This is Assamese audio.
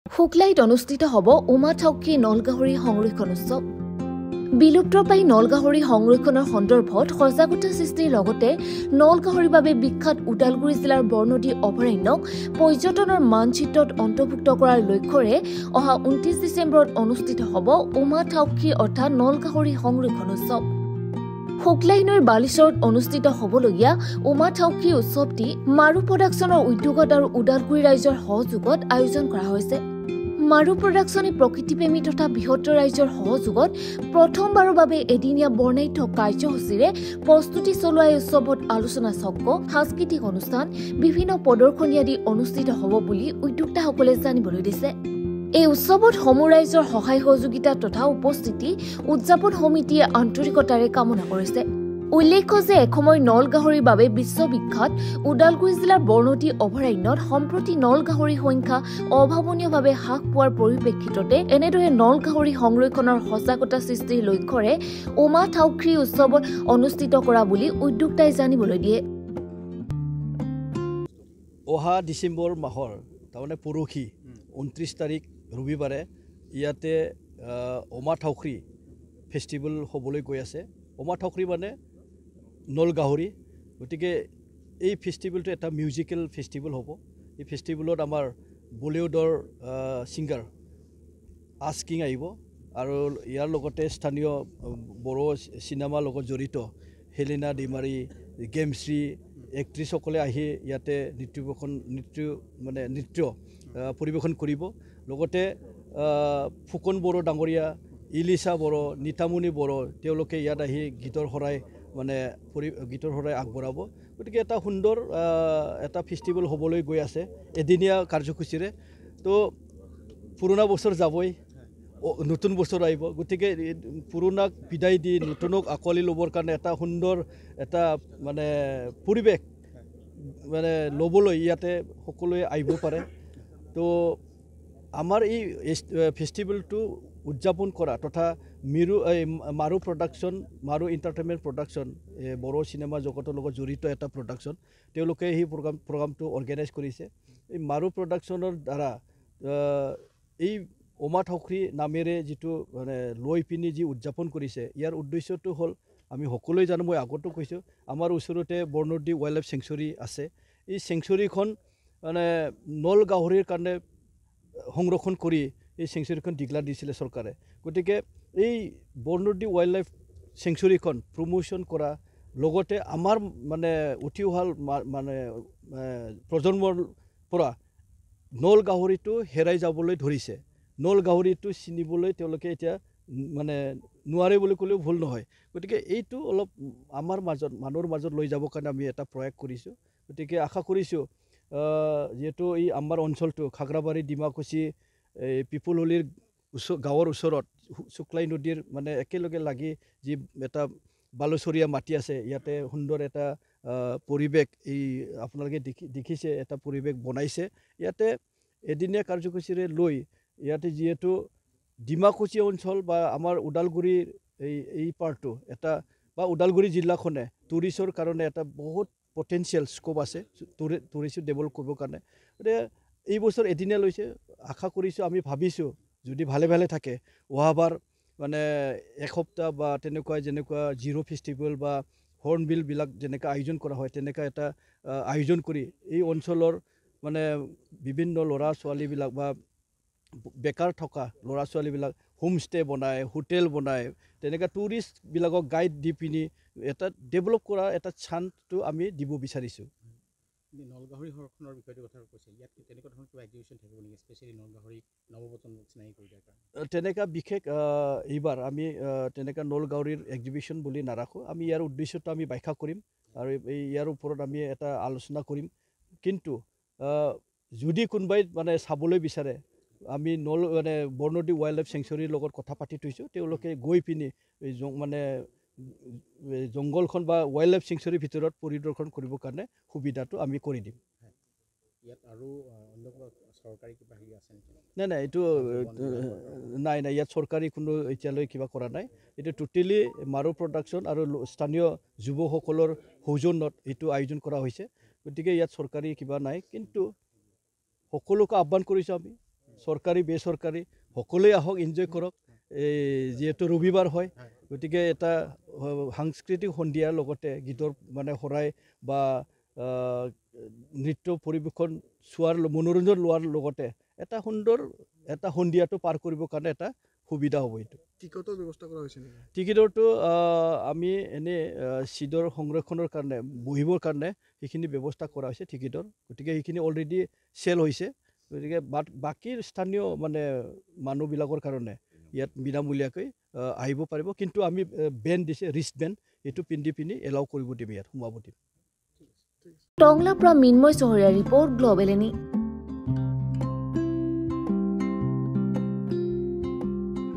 শুক্লাইত অনুষ্ঠিত হ'ব উমা থাউকি নলগাহৰি সংৰক্ষণ উৎসৱ। বিলুপ্তপ্ৰায় নলগাহৰি সংৰক্ষণৰ সন্দৰ্ভত সজাগতা সৃষ্টিৰ লগতে নলগাহৰিৰ বাবে বিখ্যাত ওদালগুৰি জিলাৰ বৰনদী অভয়াৰণ্যক পৰ্যটনৰ মানচিত্ৰত অন্তৰ্ভুক্ত কৰাৰ লক্ষ্যৰে অহা 29 ডিচেম্বৰত অনুষ্ঠিত হ'ব উমা থাউকি অৰ্থাৎ নলগাহৰি সংৰক্ষণ উৎসৱ। শুক্লাই নৈৰ বালিচৰত অনুষ্ঠিত হ'বলগীয়া উমা থাউকি উৎসৱটি মাৰু প্ৰডাকশ্যনৰ উদ্যোগত আৰু ওদালগুৰি ৰাইজৰ সহযোগত আয়োজন কৰা হৈছে। মাৰু প্ৰডাকশ্যনে প্ৰকৃতিপ্ৰেমী তথা বৃহত্তৰ ৰাইজৰ সহযোগত প্ৰথমবাৰৰ বাবে এদিনীয়া বৰ্ণাঢ্য কাৰ্যসূচীৰে প্ৰস্তুতি চলোৱা এই উৎসৱত আলোচনা চক্ৰ, সাংস্কৃতিক অনুষ্ঠান, বিভিন্ন প্ৰদৰ্শনী আদি অনুষ্ঠিত হ'ব বুলি উদ্যোক্তাসকলে জানিবলৈ দিছে। এই উৎসৱত সমূহ ৰাইজৰ সহায় সহযোগিতা তথা উপস্থিতি উদযাপন সমিতিয়ে আন্তৰিকতাৰে কামনা কৰিছে। উল্লেখ্য যে এসময় নলগাহৰিৰ বাবে বিশ্ববিখ্যাত ওদালগুৰি জিলাৰ বৰনদী অভয়াৰণ্যত সম্প্ৰতি নলগাহৰিৰ সংখ্যা অভাৱনীয়ভাৱে হ্ৰাস পোৱাৰ পৰিপ্ৰেক্ষিততে এনেদৰে নলগাহৰি সংৰক্ষণৰ সজাগতা সৃষ্টিৰ লক্ষ্যৰে উমা থাউকি উৎসৱত অনুষ্ঠিত কৰা বুলি উদ্যোক্তাই জানিবলৈ দিয়ে। অহা ডিচেম্বৰ মাহৰ তাৰমানে পৰহি 29 তাৰিখ ৰবিবাৰে ইয়াতে উমা থাউকি ফেষ্টিভেল হ'বলৈ গৈ আছে। উমা থাউকি মানে নলগাহৰি, গতিকে এই ফেষ্টিভেলটো এটা মিউজিকেল ফেষ্টিভেল হ'ব। এই ফেষ্টিভেলত আমাৰ বলিউডৰ ছিংগাৰ আস্কিং আহিব আৰু ইয়াৰ লগতে স্থানীয় বড়ো চিনেমাৰ লগত জড়িত হেলিনা ডিমাৰী, গেমশ্ৰী এক্ট্ৰেছসকলে আহি ইয়াতে নৃত্য পৰিৱেশন কৰিব। লগতে ফুকন বড়ো ডাঙৰীয়া, ইলিছা বড়ো, নিতামণি বড়ো তেওঁলোকে ইয়াত আহি গীতৰ শৰাই আগবঢ়াব। গতিকে এটা সুন্দৰ এটা ফেষ্টিভেল হ'বলৈ গৈ আছে এদিনীয়া কাৰ্যসূচীৰে। তো পুৰণা বছৰ যাবই, নতুন বছৰ আহিব, গতিকে পুৰণাক বিদায় দি নতুনক আঁকোৱালি ল'বৰ কাৰণে এটা সুন্দৰ এটা পৰিৱেশ ল'বলৈ ইয়াতে সকলোৱে আহিব পাৰে। তো আমাৰ এই ফেষ্টিভেলটো উদযাপন কৰা তথা Maru production, Maru entertainment production, Bodo cinema জগতৰ লগত জড়িত এটা প্ৰডাকশ্যন, তেওঁলোকে সেই প্ৰগ্ৰামটো অৰ্গেনাইজ কৰিছে। এই মাৰু প্ৰডাকশ্যনৰ দ্বাৰা এই উমা থাউকি নামেৰে যিটো লৈ পিনি যি উদযাপন কৰিছে, ইয়াৰ উদ্দেশ্যটো হ'ল আমি সকলোৱে জানো, মই আগতো কৈছোঁ, আমাৰ ওচৰতে বৰনদী ৱাইল্ড লাইফ চেংচুৰী আছে। এই চেংচুৰীখন নলগাহৰিৰ কাৰণে সংৰক্ষণ কৰি এই চেংচুৰীখন ডিক্লেয়াৰ দিছিলে চৰকাৰে। গতিকে এই বৰনদী ৱাইল্ড লাইফ চেংচুৰীখন প্ৰমোশ্যন কৰা লগতে আমাৰ উঠি অহা প্ৰজন্মৰ পৰা নলগাহৰিটো হেৰাই যাবলৈ ধৰিছে। নলগাহৰিটো চিনিবলৈ তেওঁলোকে এতিয়া নোৱাৰে বুলি ক'লেও ভুল নহয়। গতিকে এইটো অলপ মানুহৰ মাজত লৈ যাবৰ কাৰণে আমি এটা প্ৰয়াস কৰিছোঁ। গতিকে আশা কৰিছোঁ যিহেতু এই আমাৰ অঞ্চলটো খাগ্ৰাবাৰী, ডিমাকুচি, পিপুল হলিৰ গাঁৱৰ ওচৰত শুক্লাই নদীৰ একেলগে লাগি যি এটা বালুচৰীয়া মাটি আছে, ইয়াতে সুন্দৰ এটা পৰিৱেশ এই আপোনালোকে দেখিছে, এটা পৰিৱেশ বনাইছে। ইয়াতে এদিনীয়া কাৰ্যসূচীৰে লৈ ইয়াতে যিহেতু ডিমাকুচি অঞ্চল বা আমাৰ ওদালগুৰিৰ এই পাৰ্টটো এটা বা ওদালগুৰি জিলাখনে টুৰিষ্টৰ কাৰণে এটা বহুত পটেঞ্চিয়েল স্কোপ আছে টুৰিষ্ট ডেভেলপ কৰিবৰ কাৰণে। গতিকে এই বছৰ এদিনীয়া লৈছে, আশা কৰিছোঁ, আমি ভাবিছোঁ যদি ভালে ভালে থাকে অহাবাৰ এসপ্তাহ বা যেনেকুৱা জিৰ' ফেষ্টিভেল বা হৰ্ণবিলবিলাক যেনেকৈ আয়োজন কৰা হয়, তেনেকুৱা এটা আয়োজন কৰি এই অঞ্চলৰ বিভিন্ন ল'ৰা ছোৱালীবিলাক বা বেকাৰ থকা ল'ৰা ছোৱালীবিলাক হোমষ্টে বনায়, হোটেল বনায়, তেনেকৈ টুৰিষ্টবিলাকক গাইড দি পিনি এটা ডেভেলপ কৰা এটা চান্সটো আমি দিব বিচাৰিছোঁ। নলগাহৰি সংৰক্ষণৰ বিষয়টো কথা কৈছে, ইয়াত তেনেকুৱা ধৰণৰ কিবা এক্সিবিশ্যন থাকিব নেকি, স্পেচিয়েলি নলগাহৰিক নৱপ্ৰজন্মক চিনাকি কৰি দিয়াৰ কাৰণে? তেনেকুৱা বিশেষ এইবাৰ আমি তেনেকুৱা নলগাহৰিৰ এক্সিবিশ্যন বুলি নাৰাখোঁ। আমি ইয়াৰ উদ্দেশ্যটো আমি ব্যাখ্যা কৰিম আৰু ইয়াৰ ওপৰত আমি এটা আলোচনা কৰিম। কিন্তু যদি কোনোবাই চাবলৈ বিচাৰে, আমি বৰনদী ৱাইল্ড লাইফ চেংচুৰীৰ লগত কথা পাতি থৈছোঁ, তেওঁলোকে গৈ পিনি জংঘলখন বা ৱাইল্ড লাইফ চেংচুৰীৰ ভিতৰত পৰিদৰ্শন কৰিবৰ কাৰণে সুবিধাটো আমি কৰি দিম। ইয়াত আৰু অন্য চৰকাৰী কিবা হেৰি আছে নেকি? নাই, এইটো নাই, ইয়াত চৰকাৰী কোনো এতিয়ালৈ কিবা কৰা নাই। এইটো টোটেলি মাৰু প্ৰডাকশ্যন আৰু স্থানীয় যুৱকসকলৰ সৌজন্যত এইটো আয়োজন কৰা হৈছে। গতিকে ইয়াত চৰকাৰী কিবা নাই, কিন্তু সকলোকে আহ্বান কৰিছোঁ আমি চৰকাৰী বেচৰকাৰী সকলোৱে আহক এনজয় কৰক যিহেতু ৰবিবাৰ হয় গতিকে এটা সাংস্কৃতিক সন্ধিয়াৰ লগতে গীতৰ মানে শৰাই বা নৃত্য পৰিৱেশন চোৱাৰ মনোৰঞ্জন লোৱাৰ লগতে এটা সুন্দৰ এটা সন্ধিয়াটো পাৰ কৰিবৰ কাৰণে এটা সুবিধা হ'ব এইটো টিকটৰ ব্যৱস্থা কৰা হৈছে নেকি টিকটৰটো আমি এনে চিটৰ সংৰক্ষণৰ কাৰণে বহিবৰ কাৰণে সেইখিনি ব্যৱস্থা কৰা হৈছে টিকটৰ গতিকে সেইখিনি অলৰেডি চেল হৈছে গতিকে বাকী স্থানীয় মানে মানুহবিলাকৰ কাৰণে ইয়াত বিনামূলীয়াকৈ আহিব পাৰিব কিন্তু আমি বেণ্ড দিছে ৰিষ্ট বেণ্ড এইটো পিন্ধি এলাউ কৰিব দিম ইয়াত সোমাব দিম টংলাৰ পৰা মিন্ময় চহৰীয়া ৰিপৰ্ট গ্ল'বেল এনি